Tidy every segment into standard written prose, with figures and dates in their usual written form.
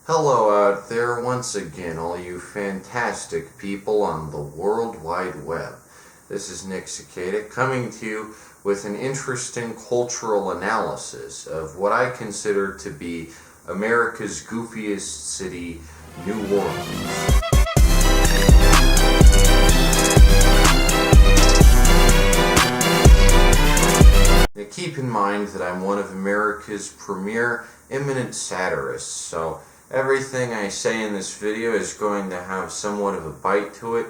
Hello out there once again, all you fantastic people on the World Wide Web. This is Nick Cicada coming to you with an interesting cultural analysis of what I consider to be America's goofiest city, New Orleans. Now keep in mind that I'm one of America's premier eminent satirists, so everything I say in this video is going to have somewhat of a bite to it,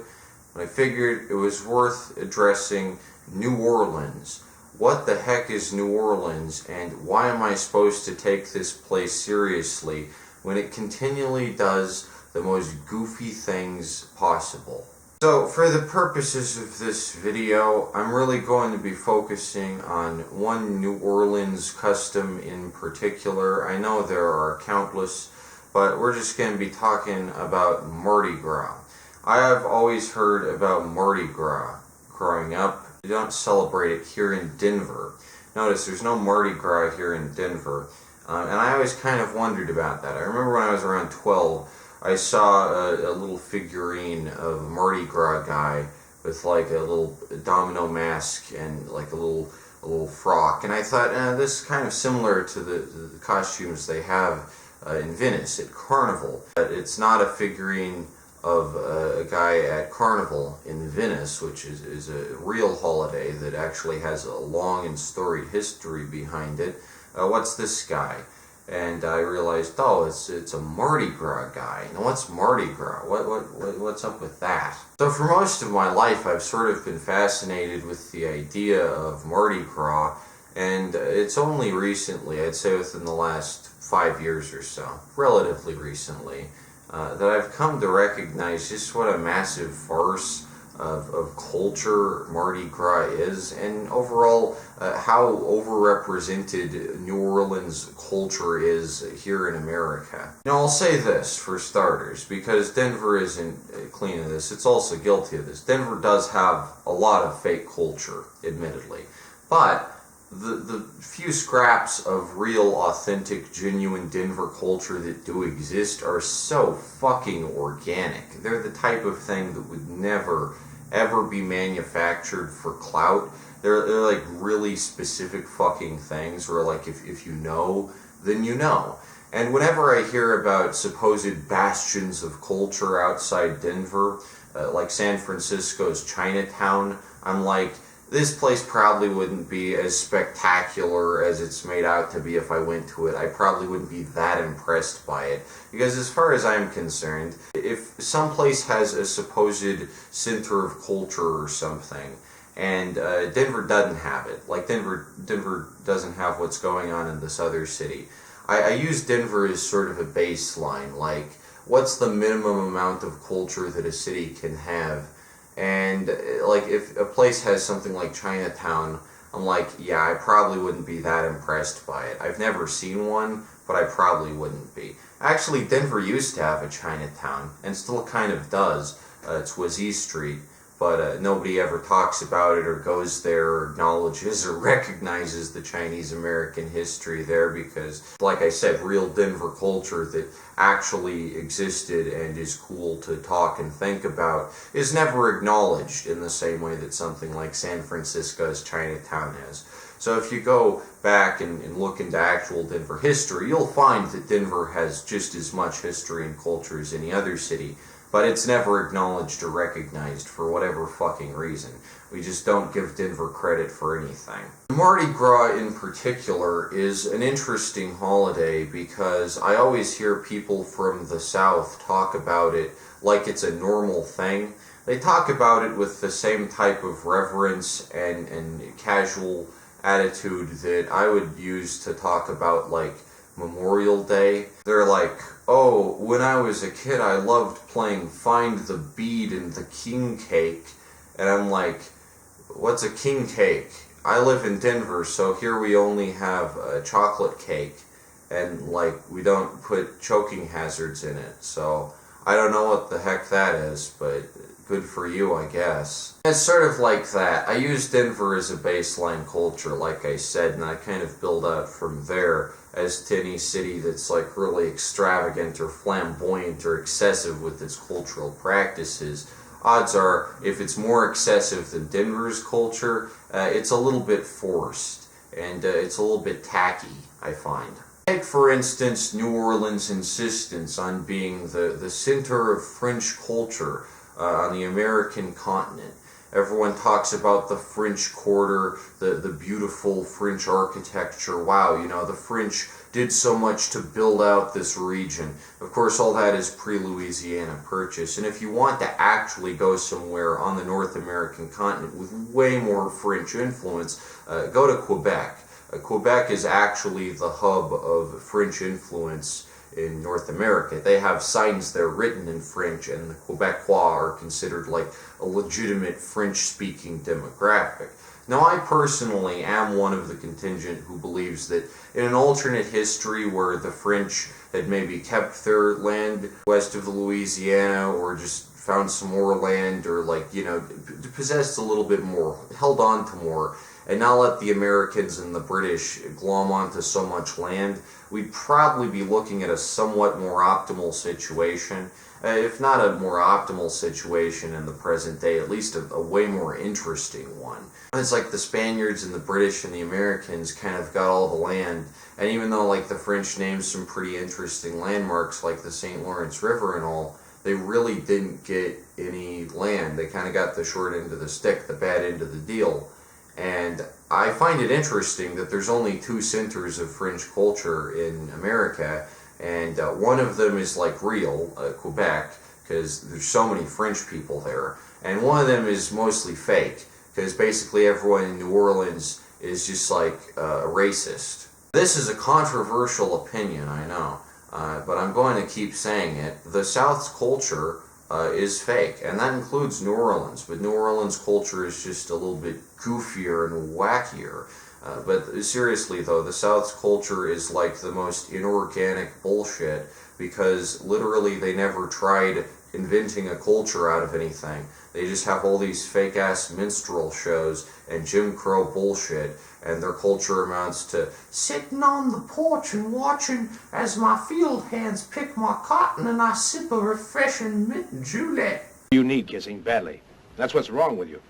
but I figured it was worth addressing New Orleans. What the heck is New Orleans, and why am I supposed to take this place seriously when it continually does the most goofy things possible? So, for the purposes of this video, I'm really going to be focusing on one New Orleans custom in particular. I know there are countless, but we're just going to be talking about Mardi Gras. I have always heard about Mardi Gras growing up. We don't celebrate it here in Denver. Notice there's no Mardi Gras here in Denver, and I always kind of wondered about that. I remember when I was around 12, I saw a little figurine of a Mardi Gras guy with like a little domino mask and like a little frock, and I thought, this is kind of similar to the costumes they have in Venice at Carnival. But it's not a figurine of a guy at Carnival in Venice, which is a real holiday that actually has a long and storied history behind it. What's this guy? And I realized, oh, it's a Mardi Gras guy. Now, what's Mardi Gras? What's up with that? So for most of my life, I've sort of been fascinated with the idea of Mardi Gras, and it's only recently, I'd say within the last 5 years or so, relatively recently, that I've come to recognize just what a massive farce of culture Mardi Gras is, and overall how overrepresented New Orleans culture is here in America. Now, I'll say this for starters, because Denver isn't clean of this, it's also guilty of this. Denver does have a lot of fake culture, admittedly, but the few scraps of real, authentic, genuine Denver culture that do exist are so fucking organic. They're the type of thing that would never, ever be manufactured for clout. They're like really specific fucking things where, like, if you know, then you know. And whenever I hear about supposed bastions of culture outside Denver, like San Francisco's Chinatown, I'm like, this place probably wouldn't be as spectacular as it's made out to be if I went to it. I probably wouldn't be that impressed by it. Because as far as I'm concerned, if some place has a supposed center of culture or something, and Denver doesn't have it, like Denver doesn't have what's going on in this other city, I use Denver as sort of a baseline, like, what's the minimum amount of culture that a city can have? And like, if a place has something like Chinatown, I'm like, yeah, I probably wouldn't be that impressed by it. I've never seen one, but I probably wouldn't be. Actually, Denver used to have a Chinatown, and still kind of does. It's Wazee Street, but nobody ever talks about it or goes there or acknowledges or recognizes the Chinese-American history there because, like I said, real Denver culture that actually existed and is cool to talk and think about is never acknowledged in the same way that something like San Francisco's Chinatown is. So if you go back and look into actual Denver history, you'll find that Denver has just as much history and culture as any other city, but it's never acknowledged or recognized for whatever fucking reason. We just don't give Denver credit for anything. Mardi Gras in particular is an interesting holiday because I always hear people from the South talk about it like it's a normal thing. They talk about it with the same type of reverence and casual attitude that I would use to talk about, like, Memorial Day. They're like, oh, when I was a kid I loved playing Find the Bead and the King Cake. And I'm like, what's a king cake? I live in Denver, so here we only have a chocolate cake, and like, we don't put choking hazards in it, so I don't know what the heck that is, but good for you, I guess. It's sort of like that. I use Denver as a baseline culture, like I said, and I kind of build out from there. as to any city that's like really extravagant or flamboyant or excessive with its cultural practices. Odds are, if it's more excessive than Denver's culture, it's a little bit forced, and it's a little bit tacky, I find. Take, for instance, New Orleans' insistence on being the center of French culture on the American continent. Everyone talks about the French Quarter, the beautiful French architecture. Wow, you know, the French did so much to build out this region. Of course, all that is pre-Louisiana Purchase. And if you want to actually go somewhere on the North American continent with way more French influence, go to Quebec. Quebec is actually the hub of French influence in North America. They have signs there written in French, and the Quebecois are considered like a legitimate French-speaking demographic. Now, I personally am one of the contingent who believes that in an alternate history where the French had maybe kept their land west of the Louisiana, or just found some more land, or like, you know, possessed a little bit more, held on to more, and not let the Americans and the British glom onto so much land, we'd probably be looking at a somewhat more optimal situation. If not a more optimal situation in the present day, at least a way more interesting one. It's like the Spaniards and the British and the Americans kind of got all the land, and even though like the French named some pretty interesting landmarks like the St. Lawrence River and all, they really didn't get any land. They kind of got the short end of the stick, the bad end of the deal. And I find it interesting that there's only two centers of French culture in America, and one of them is like real, Quebec, because there's so many French people there, and one of them is mostly fake, because basically everyone in New Orleans is just like a racist. This is a controversial opinion, I know, but I'm going to keep saying it. The South's culture is fake, and that includes New Orleans, but New Orleans culture is just a little bit goofier and wackier. But seriously though, the South's culture is like the most inorganic bullshit, because literally they never tried inventing a culture out of anything. They just have all these fake ass minstrel shows and Jim Crow bullshit, and their culture amounts to sitting on the porch and watching as my field hands pick my cotton and I sip a refreshing mint julep. You need kissing badly. That's what's wrong with you.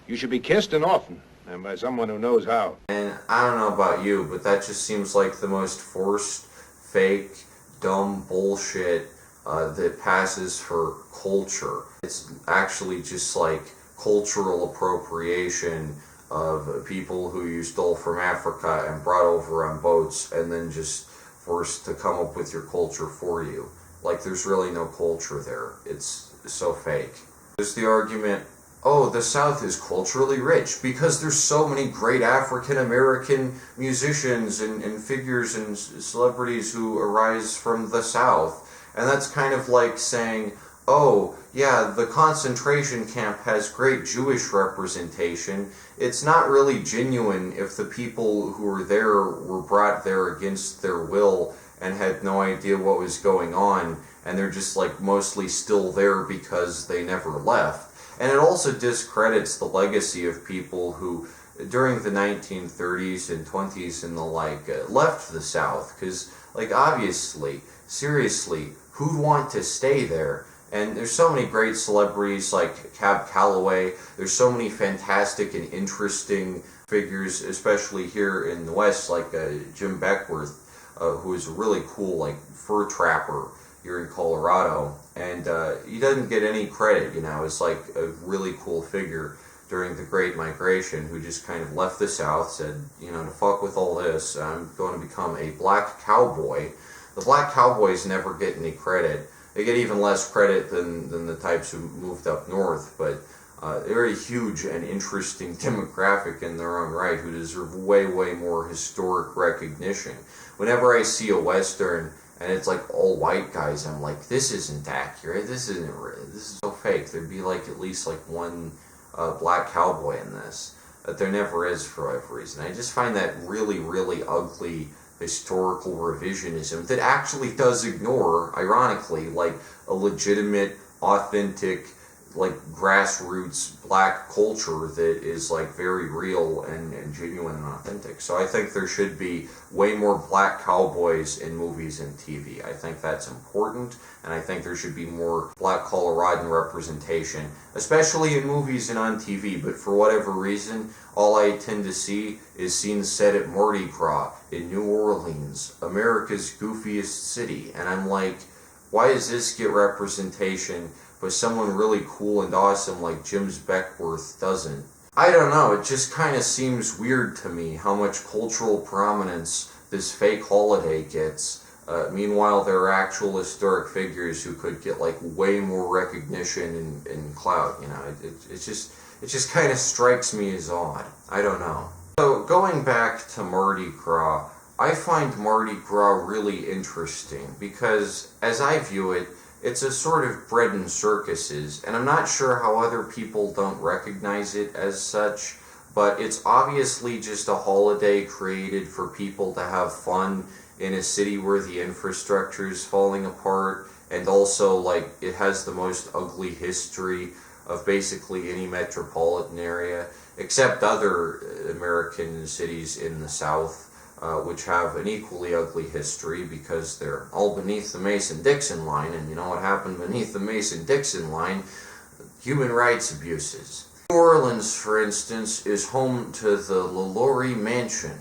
You should be kissed, and often, and by someone who knows how. And I don't know about you, but that just seems like the most forced, fake, dumb bullshit that passes for culture. It's actually just like cultural appropriation of people who you stole from Africa and brought over on boats, and then just forced to come up with your culture for you. Like, there's really no culture there. It's so fake. There's the argument, oh, the South is culturally rich because there's so many great African American musicians and figures and celebrities who arise from the South. And that's kind of like saying, oh, yeah, the concentration camp has great Jewish representation. It's not really genuine if the people who were there were brought there against their will and had no idea what was going on, and they're just like mostly still there because they never left. And it also discredits the legacy of people who, during the 1930s and 20s and the like, left the South. Because, like, obviously, seriously, who'd want to stay there? And there's so many great celebrities like Cab Calloway. There's so many fantastic and interesting figures, especially here in the West, like Jim Beckworth, who is a really cool, like, fur trapper here in Colorado. And he doesn't get any credit, you know. It's like a really cool figure during the Great Migration who just kind of left the South, said, you know, to fuck with all this, I'm going to become a black cowboy. The black cowboys never get any credit. They get even less credit than the types who moved up north, but they're a huge and interesting demographic in their own right who deserve way, way more historic recognition. Whenever I see a Western and it's like all white guys, I'm like, this isn't accurate, this isn't real, this is so fake. There'd be like at least like one black cowboy in this, that there never is for whatever reason. I just find that really, really ugly historical revisionism that actually does ignore, ironically, like a legitimate, authentic, like grassroots black culture that is like very real and genuine and authentic. So I think there should be way more black cowboys in movies and TV. I think that's important, and I think there should be more black Coloradan representation, especially in movies and on TV. But for whatever reason, all I tend to see is scenes set at Mardi Gras in New Orleans, America's goofiest city, and I'm like, why does this get representation, but someone really cool and awesome like James Beckworth doesn't? I don't know, it just kind of seems weird to me how much cultural prominence this fake holiday gets. Meanwhile, there are actual historic figures who could get like way more recognition and clout. You know, it just kind of strikes me as odd. I don't know. So going back to Mardi Gras, I find Mardi Gras really interesting because, as I view it, it's a sort of bread and circuses, and I'm not sure how other people don't recognize it as such, but it's obviously just a holiday created for people to have fun in a city where the infrastructure is falling apart, and also, like, it has the most ugly history of basically any metropolitan area, except other American cities in the South, which have an equally ugly history because they're all beneath the Mason-Dixon line, and you know what happened beneath the Mason-Dixon line? Human rights abuses. New Orleans, for instance, is home to the LaLaurie Mansion,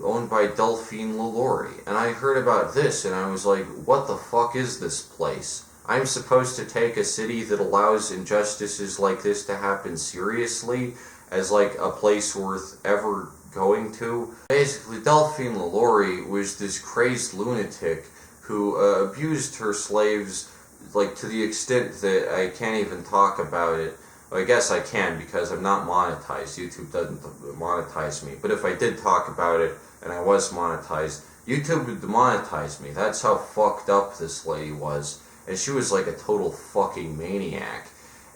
owned by Delphine LaLaurie, and I heard about this and I was like, what the fuck is this place? I'm supposed to take a city that allows injustices like this to happen seriously as like a place worth ever going to? Basically, Delphine LaLaurie was this crazed lunatic who abused her slaves, like, to the extent that I can't even talk about it. Well, I guess I can because I'm not monetized. YouTube doesn't monetize me. But if I did talk about it and I was monetized, YouTube would demonetize me. That's how fucked up this lady was. And she was like a total fucking maniac.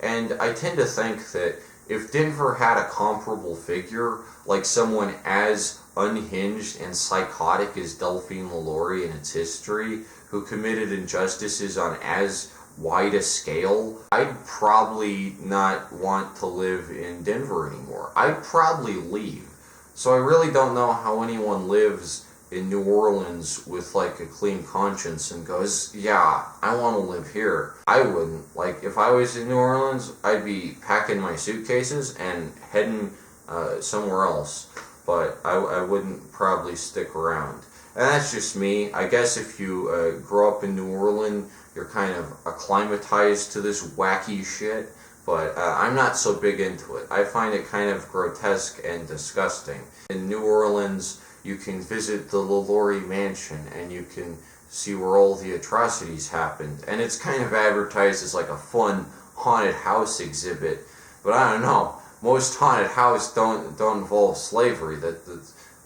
And I tend to think that if Denver had a comparable figure, like someone as unhinged and psychotic as Delphine LaLaurie in its history, who committed injustices on as wide a scale, I'd probably not want to live in Denver anymore. I'd probably leave. So I really don't know how anyone lives in New Orleans with like a clean conscience and goes, yeah, I want to live here. I wouldn't. Like, if I was in New Orleans, I'd be packing my suitcases and heading somewhere else. But I wouldn't probably stick around. And that's just me. I guess if you grow up in New Orleans, you're kind of acclimatized to this wacky shit. But I'm not so big into it. I find it kind of grotesque and disgusting. In New Orleans, you can visit the LaLaurie Mansion and you can see where all the atrocities happened. And it's kind of advertised as like a fun haunted house exhibit. But I don't know. Most haunted houses don't involve slavery. That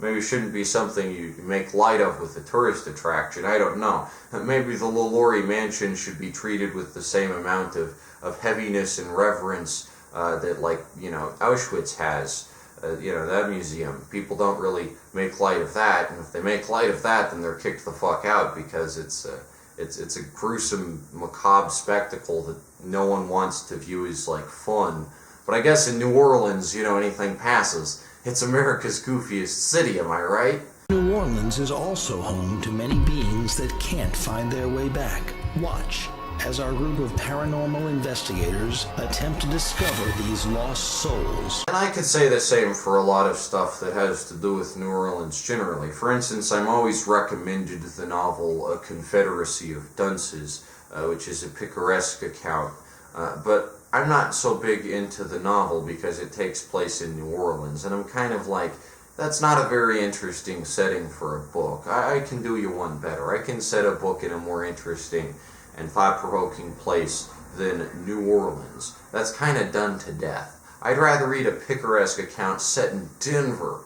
maybe shouldn't be something you make light of with a tourist attraction. I don't know. Maybe the LaLaurie Mansion should be treated with the same amount of heaviness and reverence that, like, you know, Auschwitz has. You know, that museum. People don't really make light of that, and if they make light of that, then they're kicked the fuck out because it's a gruesome, macabre spectacle that no one wants to view as like fun. But I guess in New Orleans, you know, anything passes. It's America's goofiest city, am I right? New Orleans is also home to many beings that can't find their way back. Watch as our group of paranormal investigators attempt to discover these lost souls. And I could say the same for a lot of stuff that has to do with New Orleans generally. For instance, I'm always recommended the novel A Confederacy of Dunces, which is a picaresque account. But I'm not so big into the novel because it takes place in New Orleans, and I'm kind of like, that's not a very interesting setting for a book. I can do you one better. I can set a book in a more interesting and thought-provoking place than New Orleans. That's kind of done to death. I'd rather read a picaresque account set in Denver.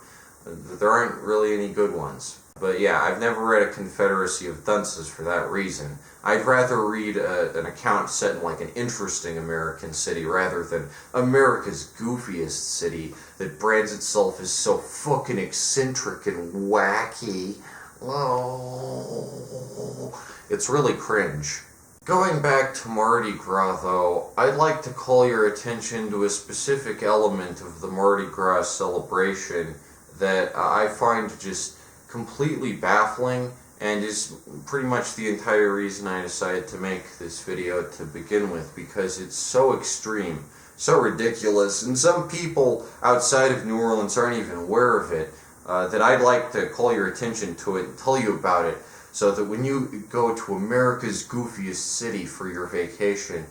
There aren't really any good ones. But yeah, I've never read A Confederacy of Dunces for that reason. I'd rather read an account set in like an interesting American city rather than America's goofiest city that brands itself as so fucking eccentric and wacky. Oh, it's really cringe. Going back to Mardi Gras though, I'd like to call your attention to a specific element of the Mardi Gras celebration that I find just completely baffling and is pretty much the entire reason I decided to make this video to begin with, because it's so extreme, so ridiculous, and some people outside of New Orleans aren't even aware of it, that I'd like to call your attention to it and tell you about it, so that when you go to America's goofiest city for your vacation,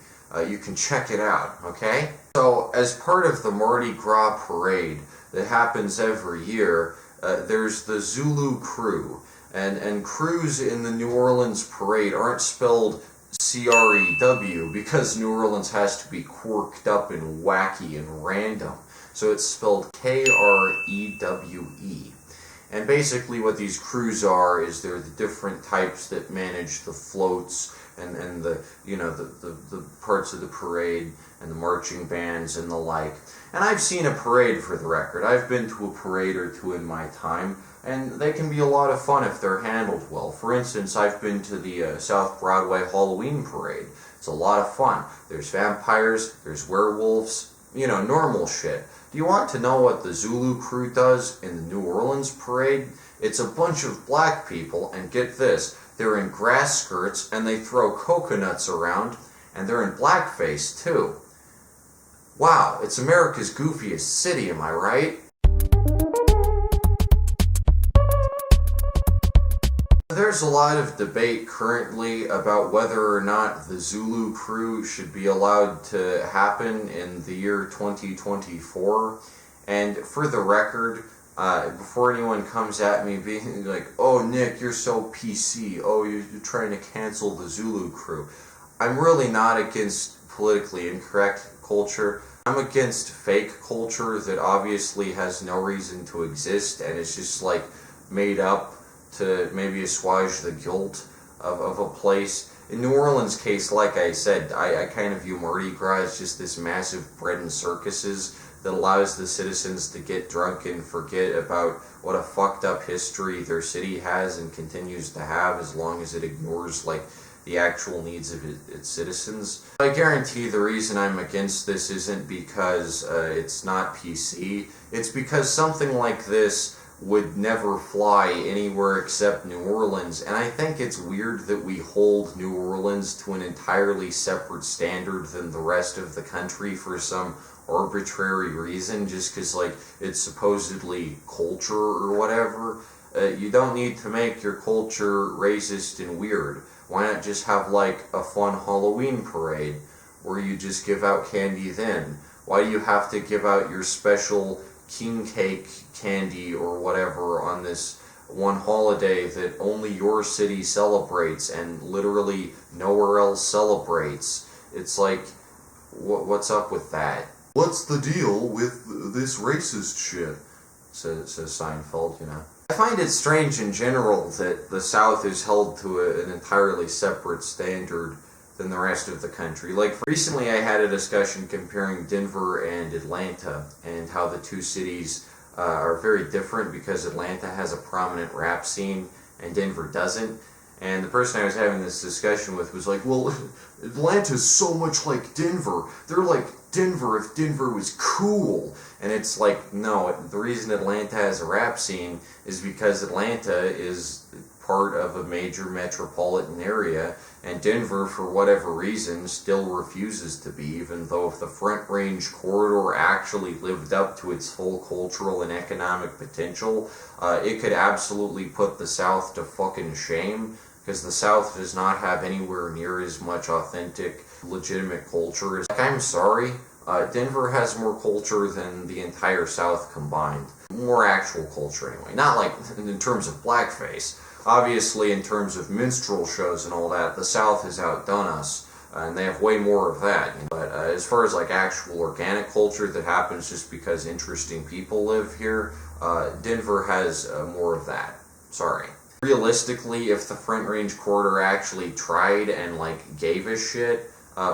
you can check it out, okay? So, as part of the Mardi Gras parade that happens every year, there's the Zulu crew, and crews in the New Orleans parade aren't spelled C-R-E-W because New Orleans has to be quirked up and wacky and random, so it's spelled K-R-E-W-E. And basically what these crews are is they're the different types that manage the floats and the, you know, the parts of the parade and the marching bands and the like. And I've seen a parade, for the record. I've been to a parade or two in my time, and they can be a lot of fun if they're handled well. For instance, I've been to the South Broadway Halloween parade. It's a lot of fun. There's vampires, there's werewolves, you know, normal shit. Do you want to know what the Zulu crew does in the New Orleans parade? It's a bunch of black people, and get this, they're in grass skirts, and they throw coconuts around, and they're in blackface, too. Wow, it's America's goofiest city, am I right? There's a lot of debate currently about whether or not the Zulu crew should be allowed to happen in the year 2024. And for the record, before anyone comes at me being like, oh Nick, you're so PC, oh you're trying to cancel the Zulu crew. I'm really not against politically incorrect culture. I'm against fake culture that obviously has no reason to exist and is just like made up to maybe assuage the guilt of a place. In New Orleans' case, like I said, I kind of view Mardi Gras as just this massive bread and circuses that allows the citizens to get drunk and forget about what a fucked up history their city has and continues to have, as long as it ignores like the actual needs of its citizens. I guarantee the reason I'm against this isn't because it's not PC, it's because something like this would never fly anywhere except New Orleans, and I think it's weird that we hold New Orleans to an entirely separate standard than the rest of the country for some arbitrary reason, just because like it's supposedly culture or whatever. You don't need to make your culture racist and weird. Why not just have like a fun Halloween parade where you just give out candy then? Why do you have to give out your special king cake candy or whatever on this one holiday that only your city celebrates and literally nowhere else celebrates? It's like, what's up with that? What's the deal with this racist shit? Says Seinfeld, you know. I find it strange in general that the South is held to an entirely separate standard than the rest of the country. Like, recently I had a discussion comparing Denver and Atlanta and how the two cities are very different because Atlanta has a prominent rap scene and Denver doesn't. And the person I was having this discussion with was like, well, Atlanta's so much like Denver. They're like Denver if Denver was cool. And it's like, no, the reason Atlanta has a rap scene is because Atlanta is part of a major metropolitan area, and Denver, for whatever reason, still refuses to be, even though if the Front Range corridor actually lived up to its full cultural and economic potential, it could absolutely put the South to fucking shame, because the South does not have anywhere near as much authentic, legitimate culture. Like, I'm sorry, Denver has more culture than the entire South combined. More actual culture, anyway. Not like in terms of blackface. Obviously, in terms of minstrel shows and all that, the South has outdone us, and they have way more of that. But as far as like actual organic culture that happens just because interesting people live here, Denver has more of that. Sorry. Realistically, if the Front Range corridor actually tried and like gave a shit,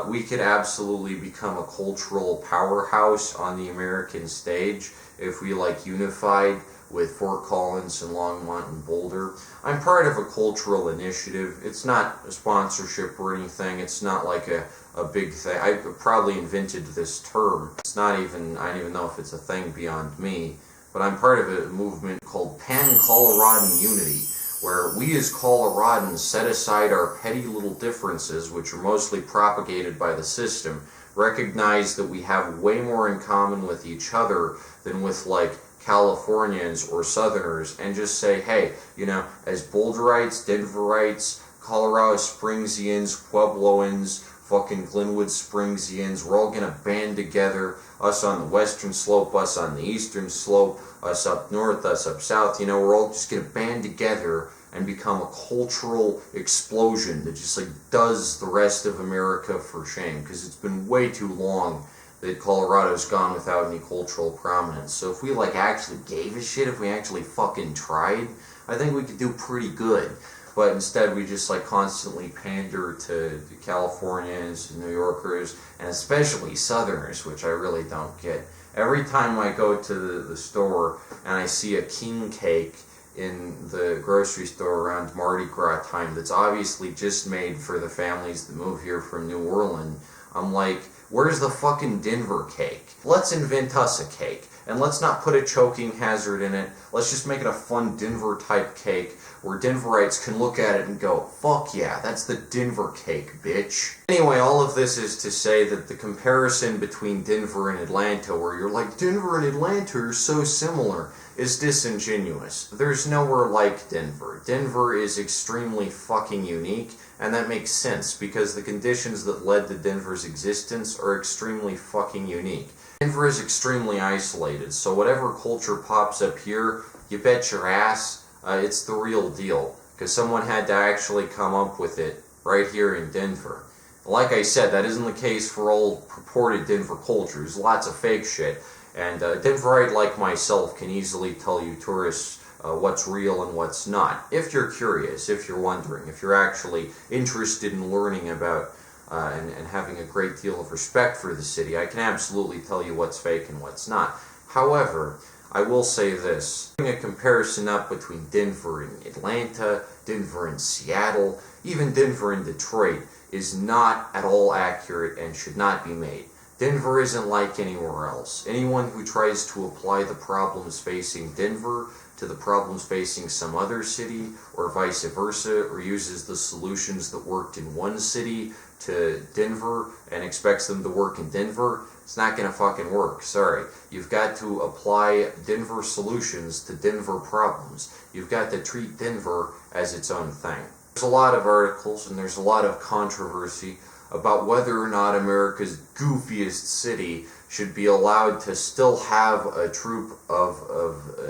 we could absolutely become a cultural powerhouse on the American stage if we like unified with Fort Collins and Longmont and Boulder. I'm part of a cultural initiative. It's not a sponsorship or anything. It's not like a big thing. I probably invented this term. It's not even, I don't even know if it's a thing beyond me, but I'm part of a movement called Pan-Coloradan Unity, where we as Coloradans set aside our petty little differences, which are mostly propagated by the system, recognize that we have way more in common with each other than with, like, Californians or Southerners, and just say, hey, you know, as Boulderites, Denverites, Colorado Springsians, Puebloans, fucking Glenwood Springsians, we're all gonna band together, us on the western slope, us on the eastern slope, us up north, us up south, you know, we're all just gonna band together and become a cultural explosion that just, like, does the rest of America for shame, because it's been way too long that Colorado's gone without any cultural prominence. So if we, like, actually gave a shit, if we actually fucking tried, I think we could do pretty good. But instead we just, like, constantly pander to Californians, New Yorkers, and especially Southerners, which I really don't get. Every time I go to the store and I see a king cake in the grocery store around Mardi Gras time that's obviously just made for the families that move here from New Orleans, I'm like, where's the fucking Denver cake? Let's invent us a cake, and let's not put a choking hazard in it. Let's just make it a fun Denver-type cake where Denverites can look at it and go, fuck yeah, that's the Denver cake, bitch. Anyway, all of this is to say that the comparison between Denver and Atlanta, where you're like, Denver and Atlanta are so similar, is disingenuous. There's nowhere like Denver. Denver is extremely fucking unique, and that makes sense, because the conditions that led to Denver's existence are extremely fucking unique. Denver is extremely isolated, so whatever culture pops up here, you bet your ass, it's the real deal, because someone had to actually come up with it right here in Denver. Like I said, that isn't the case for all purported Denver culture. There's lots of fake shit, and a Denverite like myself can easily tell you tourists what's real and what's not. If you're curious, if you're wondering, if you're actually interested in learning about and having a great deal of respect for the city, I can absolutely tell you what's fake and what's not. However, I will say this, putting a comparison up between Denver and Atlanta, Denver and Seattle, even Denver and Detroit is not at all accurate and should not be made. Denver isn't like anywhere else. Anyone who tries to apply the problems facing Denver to the problems facing some other city, or vice versa, or uses the solutions that worked in one city to Denver and expects them to work in Denver, it's not gonna fucking work, sorry. You've got to apply Denver solutions to Denver problems. You've got to treat Denver as its own thing. There's a lot of articles and there's a lot of controversy about whether or not America's goofiest city should be allowed to still have a troupe of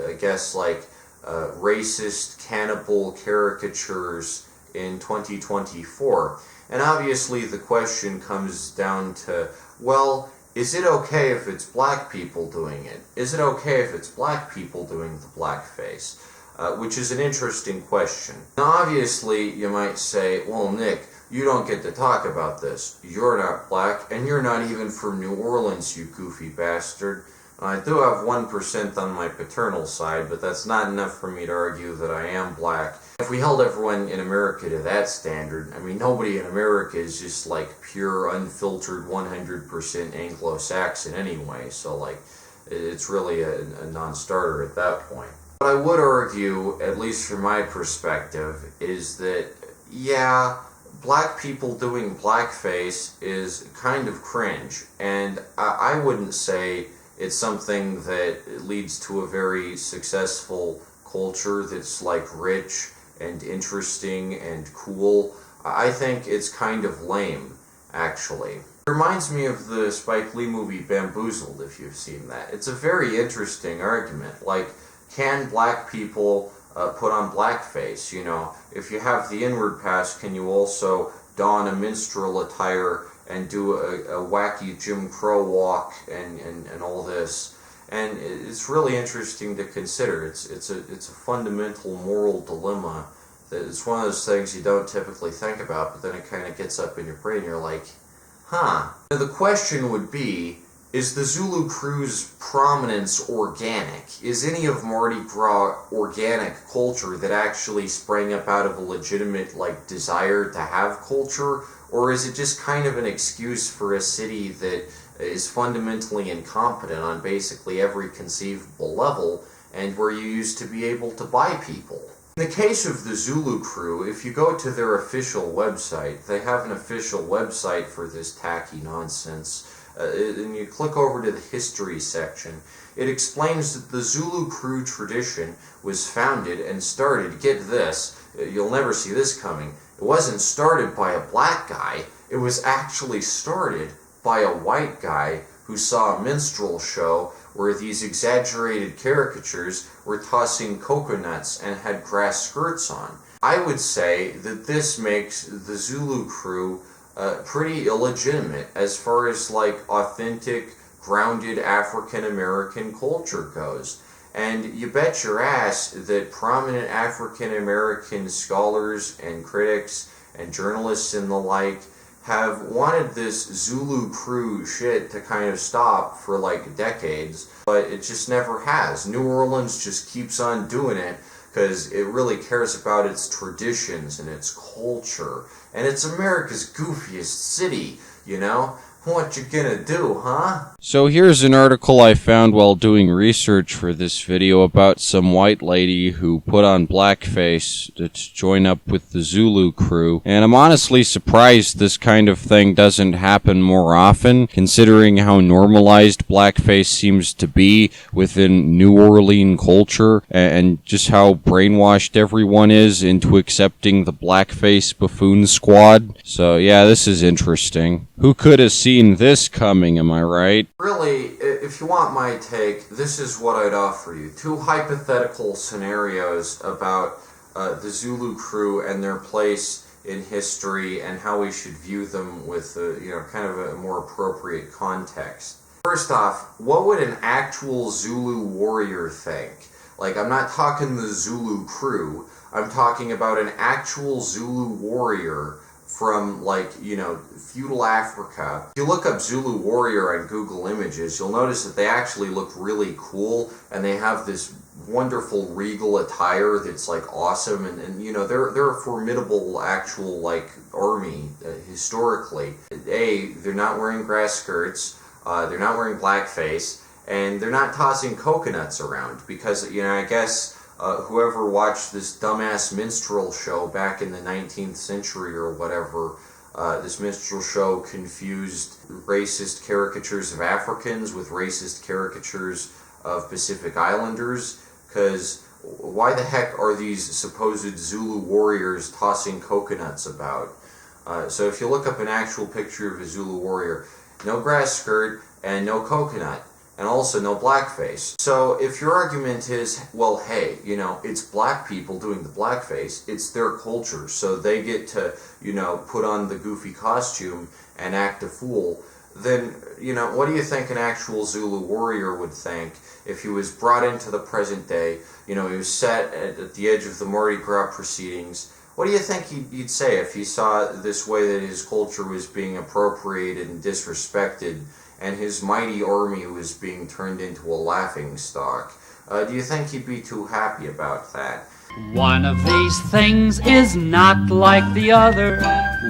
I guess, like, racist, cannibal caricatures in 2024. And obviously the question comes down to, well, is it okay if it's black people doing it? Is it okay if it's black people doing the blackface? Which is an interesting question. Now obviously you might say, well, Nick, you don't get to talk about this. You're not black, and you're not even from New Orleans, you goofy bastard. I do have 1% on my paternal side, but that's not enough for me to argue that I am black. If we held everyone in America to that standard, I mean, nobody in America is just, like, pure, unfiltered, 100% Anglo-Saxon anyway, so, like, it's really a non-starter at that point. What I would argue, at least from my perspective, is that, yeah, black people doing blackface is kind of cringe, and I wouldn't say it's something that leads to a very successful culture that's, like, rich and interesting and cool. I think it's kind of lame, actually. It reminds me of the Spike Lee movie Bamboozled, if you've seen that. It's a very interesting argument. Like, can black people put on blackface? You know, if you have the inward pass, can you also don a minstrel attire and do a wacky Jim Crow walk and all this? And it's really interesting to consider. It's a fundamental moral dilemma. That it's one of those things you don't typically think about, but then it kind of gets up in your brain. You're like, huh. Now the question would be, Is the Zulu crew's prominence organic? Is any of Mardi Gras organic culture that actually sprang up out of a legitimate, like, desire to have culture? Or is it just kind of an excuse for a city that is fundamentally incompetent on basically every conceivable level, and where you used to be able to buy people? In the case of the Zulu crew, if you go to their official website, they have an official website for this tacky nonsense, and you click over to the history section, it explains that the Zulu crew tradition was founded and started, get this, you'll never see this coming, it wasn't started by a black guy, it was actually started by a white guy who saw a minstrel show where these exaggerated caricatures were tossing coconuts and had grass skirts on. I would say that this makes the Zulu crew pretty illegitimate as far as like authentic, grounded African American culture goes. And you bet your ass that prominent African American scholars and critics and journalists and the like have wanted this Zulu crew shit to kind of stop for like decades, but it just never has. New Orleans just keeps on doing it because it really cares about its traditions and its culture. And it's America's goofiest city, you know? What you gonna do, huh? So here's an article I found while doing research for this video about some white lady who put on blackface to join up with the Zulu crew, and I'm honestly surprised this kind of thing doesn't happen more often, considering how normalized blackface seems to be within New Orleans culture, and just how brainwashed everyone is into accepting the blackface buffoon squad. So yeah, this is interesting. Who could have seen this coming, am I right? Really, if you want my take, this is what I'd offer you. Two hypothetical scenarios about the Zulu crew and their place in history and how we should view them with kind of a more appropriate context. First off, what would an actual Zulu warrior think? Like, I'm not talking the Zulu crew, I'm talking about an actual Zulu warrior from, like, feudal Africa. If you look up Zulu warrior on Google Images, you'll notice that they actually look really cool, and they have this wonderful regal attire that's, like, awesome, and they're a formidable actual, like, army, historically. They're not wearing grass skirts, they're not wearing blackface, and they're not tossing coconuts around, because, I guess whoever watched this dumbass minstrel show back in the 19th century or whatever, this minstrel show confused racist caricatures of Africans with racist caricatures of Pacific Islanders, because why the heck are these supposed Zulu warriors tossing coconuts about? So if you look up an actual picture of a Zulu warrior, no grass skirt and no coconut, and also no blackface. So if your argument is, well, hey, it's black people doing the blackface, it's their culture, so they get to, put on the goofy costume and act a fool, then, what do you think an actual Zulu warrior would think if he was brought into the present day, he was set at the edge of the Mardi Gras proceedings? What do you think he'd say if he saw this way that his culture was being appropriated and disrespected, and his mighty army was being turned into a laughingstock? Do you think he'd be too happy about that? One of these things is not like the other.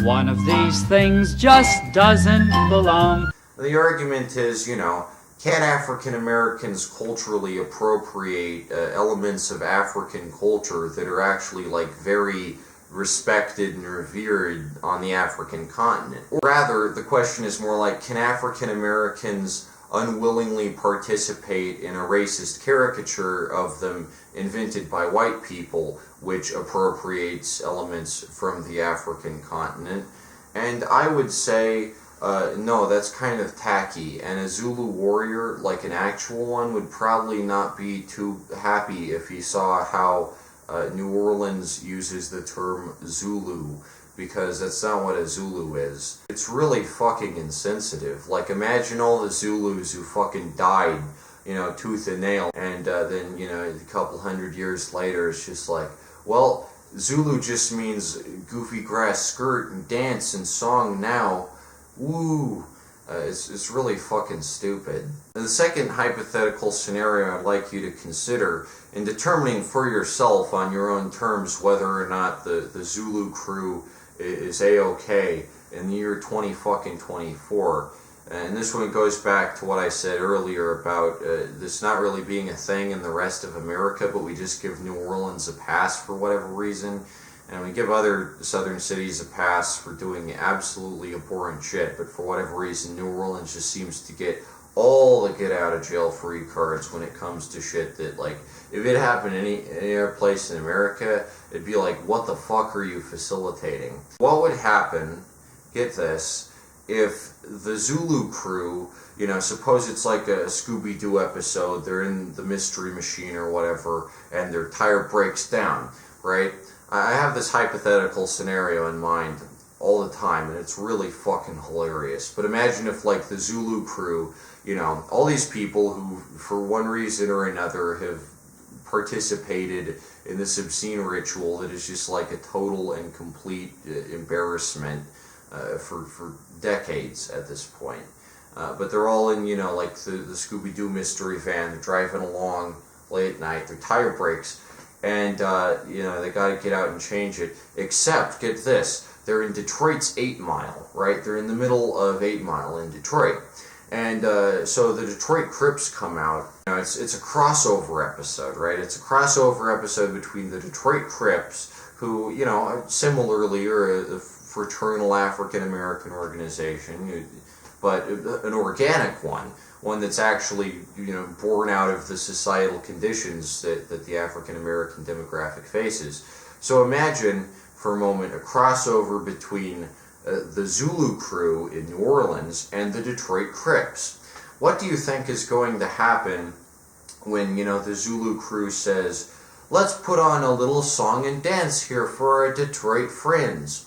One of these things just doesn't belong. The argument is, can African Americans culturally appropriate elements of African culture that are actually, like, very respected and revered on the African continent? Or rather, the question is more like, can African Americans unwillingly participate in a racist caricature of them invented by white people, which appropriates elements from the African continent? And I would say, no, that's kind of tacky, and a Zulu warrior, like an actual one, would probably not be too happy if he saw how New Orleans uses the term Zulu, because that's not what a Zulu is. It's really fucking insensitive. Like, imagine all the Zulus who fucking died, tooth and nail, and then, a couple hundred years later, it's just like, well, Zulu just means goofy grass skirt and dance and song now. Woo! It's really fucking stupid. And the second hypothetical scenario I'd like you to consider in determining for yourself on your own terms whether or not the Zulu crew is A-OK in the year 2024. And this one goes back to what I said earlier about this not really being a thing in the rest of America, but we just give New Orleans a pass for whatever reason. And we give other southern cities a pass for doing absolutely abhorrent shit, but for whatever reason, New Orleans just seems to get all the get-out-of-jail-free cards when it comes to shit that, like, if it happened any other place in America, it'd be like, what the fuck are you facilitating? What would happen, get this, if the Zulu crew, you know, suppose it's like a Scooby-Doo episode, they're in the mystery machine or whatever, and their tire breaks down, right? I have this hypothetical scenario in mind all the time, and it's really fucking hilarious. But imagine if, like, the Zulu crew, you know, all these people who, for one reason or another, have participated in this obscene ritual that is just like a total and complete embarrassment for decades at this point. But they're all in, you know, like the Scooby-Doo mystery van, they're driving along late at night, their tire breaks, and, you know, they got to get out and change it. Except, get this, they're in Detroit's 8 Mile, right? They're in the middle of 8 Mile in Detroit. And so the Detroit Crips come out. You know, it's a crossover episode, right? It's a crossover episode between the Detroit Crips, who, you know, similarly are a fraternal African-American organization, but an organic one that's actually, you know, born out of the societal conditions that the African-American demographic faces. So imagine, for a moment, a crossover between the Zulu crew in New Orleans and the Detroit Crips. What do you think is going to happen when, you know, the Zulu crew says, let's put on a little song and dance here for our Detroit friends?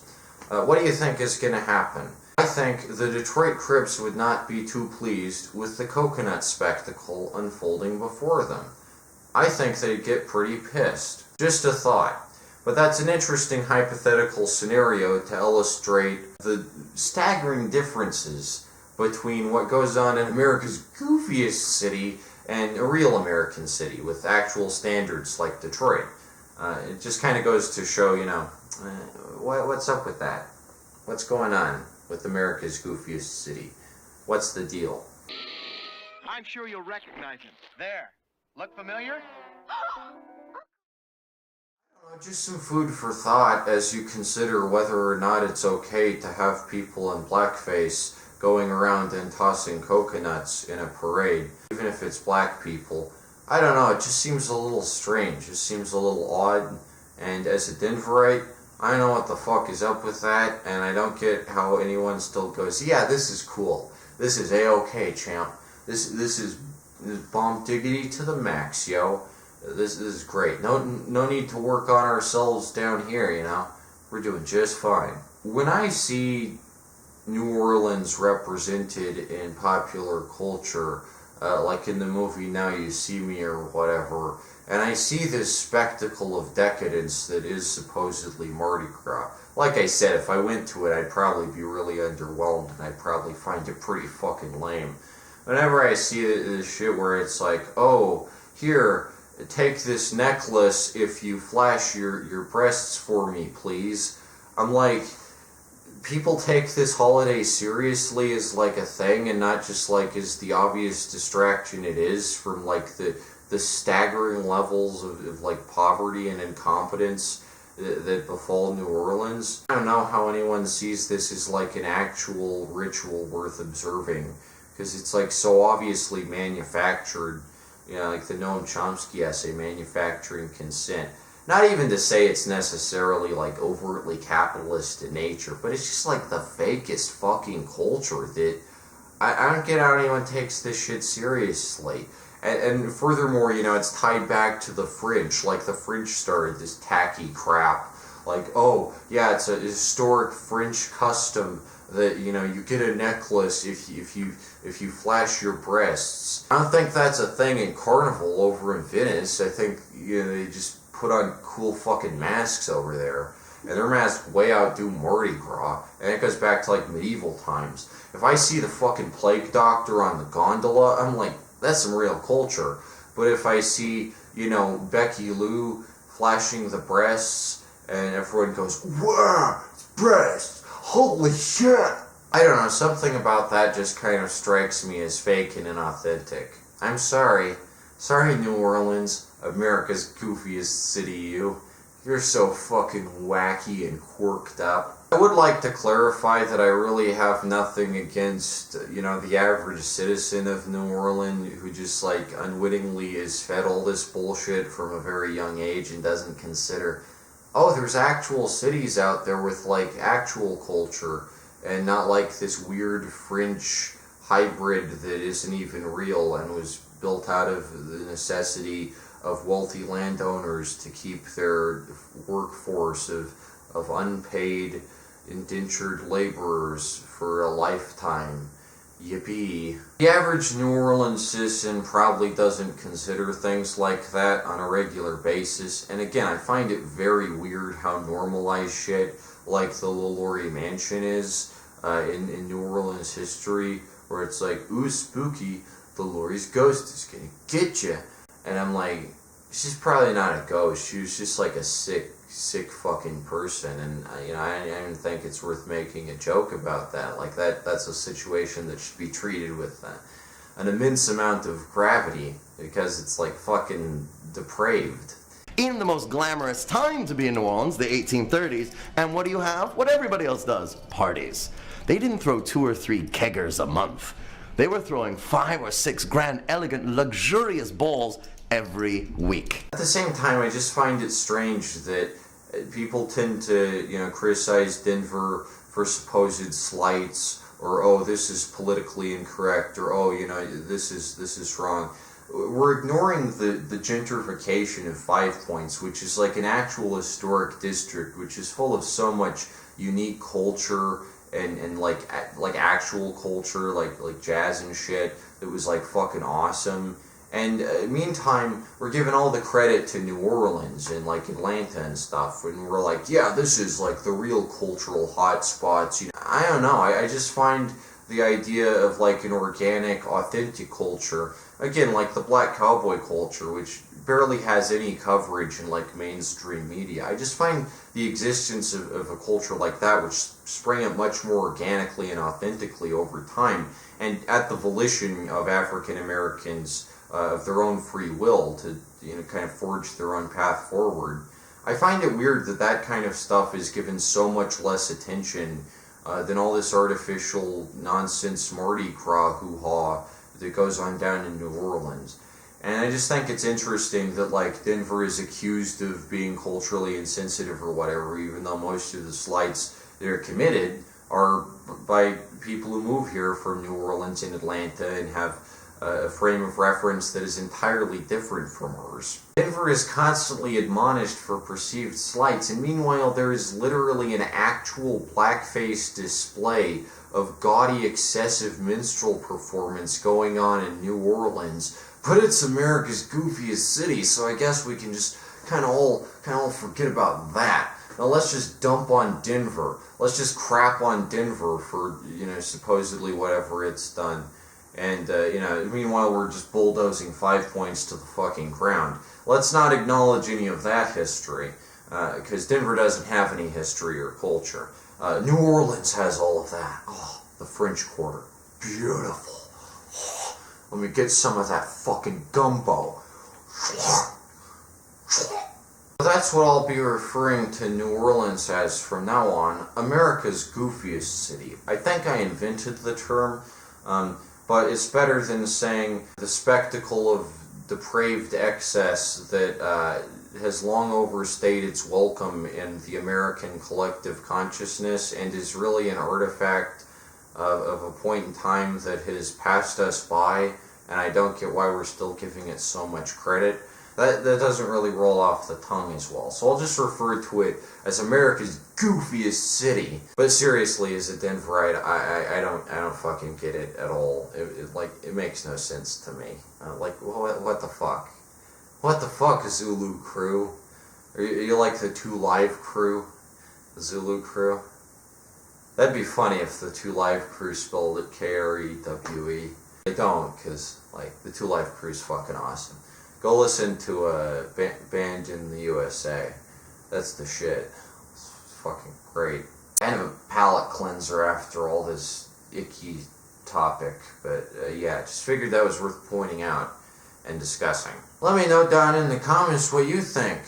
What do you think is going to happen? I think the Detroit Crips would not be too pleased with the coconut spectacle unfolding before them. I think they'd get pretty pissed. Just a thought. But that's an interesting hypothetical scenario to illustrate the staggering differences between what goes on in America's goofiest city and a real American city with actual standards like Detroit. It just kind of goes to show, you know, what's up with that? What's going on with America's goofiest city? What's the deal? I'm sure you'll recognize him. There. Look familiar? Just some food for thought as you consider whether or not it's okay to have people in blackface going around and tossing coconuts in a parade, even if it's black people. I don't know, it just seems a little strange, it seems a little odd, and as a Denverite, I don't know what the fuck is up with that, and I don't get how anyone still goes, yeah, this is cool, this is A-OK, champ, this is bomb diggity to the max, yo. This is great. No need to work on ourselves down here, you know. We're doing just fine. When I see New Orleans represented in popular culture, like in the movie Now You See Me or whatever, and I see this spectacle of decadence that is supposedly Mardi Gras. Like I said, if I went to it, I'd probably be really underwhelmed, and I'd probably find it pretty fucking lame. Whenever I see this shit where it's like, oh, here, take this necklace if you flash your breasts for me, please. I'm like, people take this holiday seriously as like a thing and not just like as the obvious distraction it is from like the staggering levels of like poverty and incompetence that befall New Orleans. I don't know how anyone sees this as like an actual ritual worth observing, because it's like so obviously manufactured. You know, like the Noam Chomsky essay, Manufacturing Consent. Not even to say it's necessarily like overtly capitalist in nature, but it's just like the fakest fucking culture that I don't get how anyone takes this shit seriously. And furthermore, you know, it's tied back to the French. Like the French started this tacky crap. Like, oh, yeah, it's a historic French custom that, you know, you get a necklace if you flash your breasts. I don't think that's a thing in Carnival over in Venice. I think, you know, they just put on cool fucking masks over there. and their masks way outdo Mardi Gras, and it goes back to like medieval times. If I see the fucking plague doctor on the gondola, I'm like, that's some real culture. But if I see, you know, Becky Lou flashing the breasts, and everyone goes, wow, breasts, holy shit. I don't know, something about that just kind of strikes me as fake and inauthentic. I'm sorry. Sorry, New Orleans, America's goofiest city, You're so fucking wacky and quirked up. I would like to clarify that I really have nothing against, you know, the average citizen of New Orleans who just, like, unwittingly is fed all this bullshit from a very young age and doesn't consider, oh, there's actual cities out there with, like, actual culture and not like this weird French hybrid that isn't even real and was built out of the necessity of wealthy landowners to keep their workforce of unpaid indentured laborers for a lifetime. Yippee. The average New Orleans citizen probably doesn't consider things like that on a regular basis, and again, I find it very weird how normalized shit like the LaLaurie Mansion is in New Orleans history, where it's like, ooh, spooky, LaLaurie's ghost is gonna get you. And I'm like, she's probably not a ghost, she was just like a sick fucking person, and you know, I don't think it's worth making a joke about that. Like that's a situation that should be treated with an immense amount of gravity, because it's like fucking depraved. In the most glamorous time to be in New Orleans, the 1830s, and what do you have? What everybody else does, parties. They didn't throw 2 or 3 keggers a month. They were throwing 5 or 6 grand, elegant, luxurious balls every week. At the same time, I just find it strange that people tend to, you know, criticize Denver for supposed slights, or, oh, this is politically incorrect, or, oh, you know, this is wrong. We're ignoring the gentrification of 5 Points, which is like an actual historic district, which is full of so much unique culture and like actual culture, like jazz and shit, that was like fucking awesome. And meantime, we're giving all the credit to New Orleans and like Atlanta and stuff, and we're like, yeah, this is like the real cultural hotspots. You know, I don't know. I just find the idea of like an organic, authentic culture, again, like the black cowboy culture, which barely has any coverage in like mainstream media. I just find the existence of a culture like that, which sprang up much more organically and authentically over time, and at the volition of African Americans, of their own free will to, you know, kind of forge their own path forward. I find it weird that that kind of stuff is given so much less attention than all this artificial nonsense Mardi Gras hoo-ha that goes on down in New Orleans. And I just think it's interesting that like Denver is accused of being culturally insensitive or whatever, even though most of the slights that are committed are by people who move here from New Orleans and Atlanta and have a frame of reference that is entirely different from ours. Denver is constantly admonished for perceived slights, and meanwhile there is literally an actual blackface display of gaudy, excessive minstrel performance going on in New Orleans. But it's America's goofiest city, so I guess we can just kind of all forget about that. Now let's just dump on Denver. Let's just crap on Denver for, you know, supposedly whatever it's done. And, you know, meanwhile we're just bulldozing 5 Points to the fucking ground. Let's not acknowledge any of that history, because Denver doesn't have any history or culture. New Orleans has all of that. Oh, the French Quarter. Beautiful. Oh, let me get some of that fucking gumbo. That's what I'll be referring to New Orleans as from now on. America's goofiest city. I think I invented the term, but it's better than saying the spectacle of depraved excess that has long overstayed its welcome in the American collective consciousness and is really an artifact of a point in time that has passed us by, and I don't get why we're still giving it so much credit. That doesn't really roll off the tongue as well, so I'll just refer to it as America's goofiest city. But seriously, as a Denverite, I don't fucking get it at all. It makes no sense to me. What the fuck? What the fuck, Zulu crew? Are you like the 2 Live crew? The Zulu crew. That'd be funny if the Two Live Crew spelled it Krewe. They don't, because, like, the Two Live Crew's fucking awesome. Go listen to a band in the USA. That's the shit. It's fucking great. Kind of a palate cleanser after all this icky topic, but yeah, just figured that was worth pointing out and discussing. Let me know down in the comments what you think.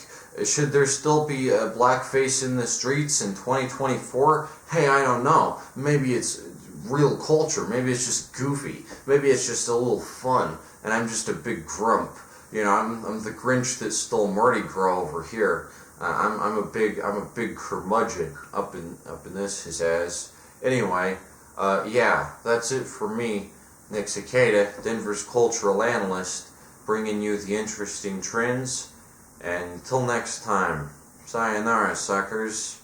Should there still be a blackface in the streets in 2024? Hey, I don't know. Maybe it's real culture. Maybe it's just goofy. Maybe it's just a little fun, and I'm just a big grump. You know, I'm the Grinch that stole Mardi Gras over here. I'm a big curmudgeon up in this his ass. Anyway, yeah, that's it for me, Nick Cicada, Denver's cultural analyst, bringing you the interesting trends. And until next time, sayonara, suckers.